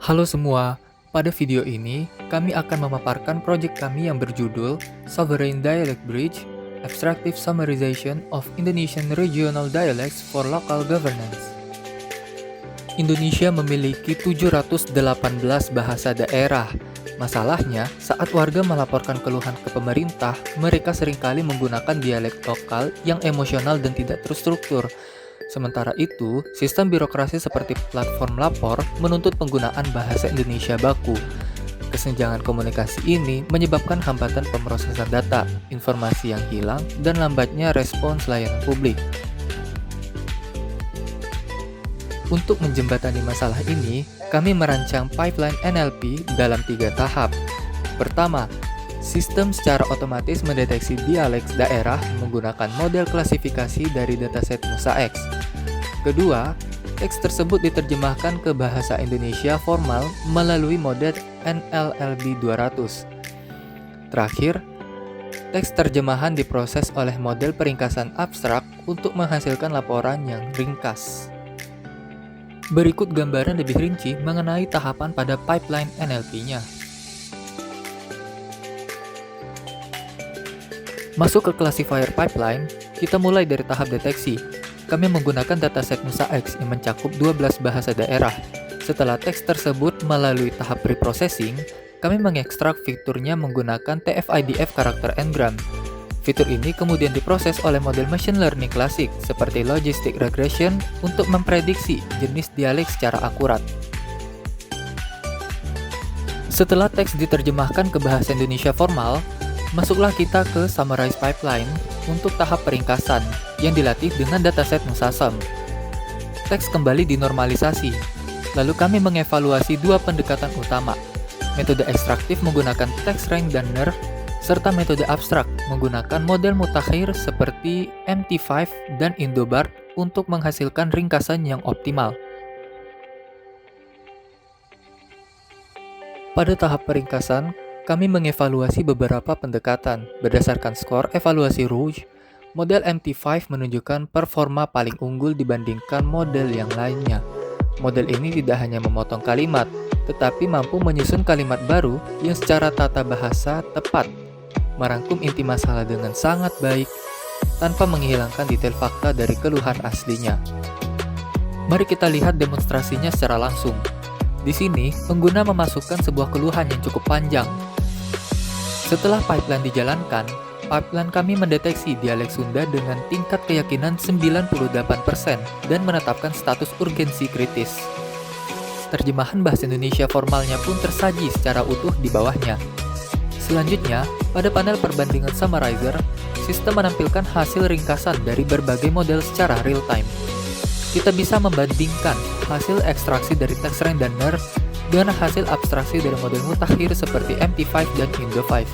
Halo semua, pada video ini kami akan memaparkan proyek kami yang berjudul Sovereign Dialect Bridge, Abstractive Summarization of Indonesian Regional Dialects for Local Governance. Indonesia memiliki 718 bahasa daerah. Masalahnya, saat warga melaporkan keluhan ke pemerintah, mereka seringkali menggunakan dialek lokal yang emosional dan tidak terstruktur. Sementara itu, sistem birokrasi seperti platform lapor menuntut penggunaan bahasa Indonesia baku. Kesenjangan komunikasi ini menyebabkan hambatan pemrosesan data, informasi yang hilang, dan lambatnya respons layanan publik. Untuk menjembatani masalah ini, kami merancang pipeline NLP dalam 3 tahap. Pertama, sistem secara otomatis mendeteksi dialek daerah menggunakan model klasifikasi dari dataset Musa-X. Kedua, teks tersebut diterjemahkan ke bahasa Indonesia formal melalui model NLLB 200. Terakhir, teks terjemahan diproses oleh model peringkasan abstrak untuk menghasilkan laporan yang ringkas. Berikut gambaran lebih rinci mengenai tahapan pada pipeline NLP-nya. Masuk ke classifier pipeline, kita mulai dari tahap deteksi. Kami menggunakan dataset Musa-X yang mencakup 12 bahasa daerah. Setelah teks tersebut melalui tahap preprocessing, kami mengekstrak fiturnya menggunakan TF-IDF karakter Ngram. Fitur ini kemudian diproses oleh model machine learning klasik seperti logistic regression untuk memprediksi jenis dialek secara akurat. Setelah teks diterjemahkan ke bahasa Indonesia formal, masuklah kita ke summarize pipeline untuk tahap peringkasan yang dilatih dengan dataset Musasem. Teks kembali dinormalisasi, lalu kami mengevaluasi 2 pendekatan utama, metode ekstraktif menggunakan text rank dan NERF, serta metode abstrak menggunakan model mutakhir seperti MT5 dan Indobart untuk menghasilkan ringkasan yang optimal. Pada tahap peringkasan, kami mengevaluasi beberapa pendekatan. Berdasarkan skor evaluasi Rouge, model MT5 menunjukkan performa paling unggul dibandingkan model yang lainnya. Model ini tidak hanya memotong kalimat, tetapi mampu menyusun kalimat baru yang secara tata bahasa tepat, merangkum inti masalah dengan sangat baik, tanpa menghilangkan detail fakta dari keluhan aslinya. Mari kita lihat demonstrasinya secara langsung. Di sini, pengguna memasukkan sebuah keluhan yang cukup panjang. Setelah pipeline dijalankan, pipeline kami mendeteksi dialek Sunda dengan tingkat keyakinan 98% dan menetapkan status urgensi kritis. Terjemahan bahasa Indonesia formalnya pun tersaji secara utuh di bawahnya. Selanjutnya, pada panel perbandingan summarizer, sistem menampilkan hasil ringkasan dari berbagai model secara real-time. Kita bisa membandingkan hasil ekstraksi dari TextRank dan NERF dengan hasil abstraksi dari model mutakhir seperti MT5 dan Indo5.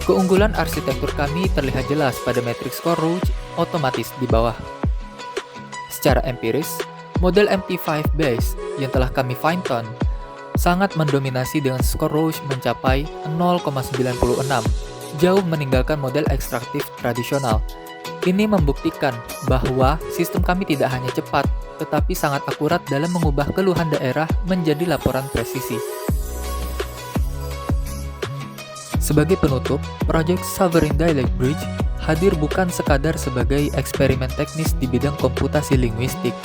Keunggulan arsitektur kami terlihat jelas pada matriks score Rouge otomatis di bawah. Secara empiris, model MT5 base yang telah kami fine-tune sangat mendominasi dengan skor Rouge mencapai 0,96, jauh meninggalkan model ekstraktif tradisional. Ini membuktikan bahwa sistem kami tidak hanya cepat, tetapi sangat akurat dalam mengubah keluhan daerah menjadi laporan presisi. Sebagai penutup, proyek Sovereign Dialect Bridge hadir bukan sekadar sebagai eksperimen teknis di bidang komputasi linguistik.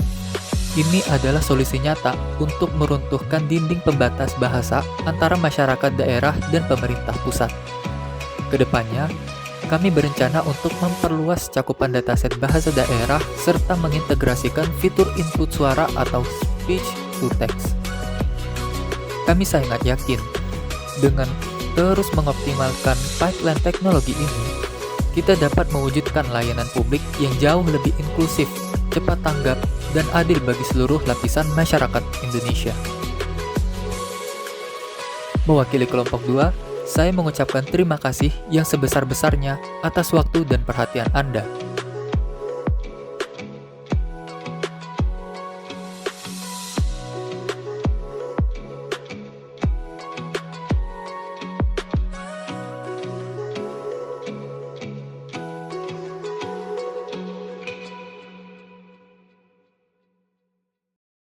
Ini adalah solusi nyata untuk meruntuhkan dinding pembatas bahasa antara masyarakat daerah dan pemerintah pusat. Kedepannya, kami berencana untuk memperluas cakupan dataset bahasa daerah serta mengintegrasikan fitur input suara atau speech to text. Kami sangat yakin, dengan terus mengoptimalkan pipeline teknologi ini, kita dapat mewujudkan layanan publik yang jauh lebih inklusif, cepat tanggap, dan adil bagi seluruh lapisan masyarakat Indonesia. Mewakili kelompok 2, saya mengucapkan terima kasih yang sebesar-besarnya atas waktu dan perhatian Anda.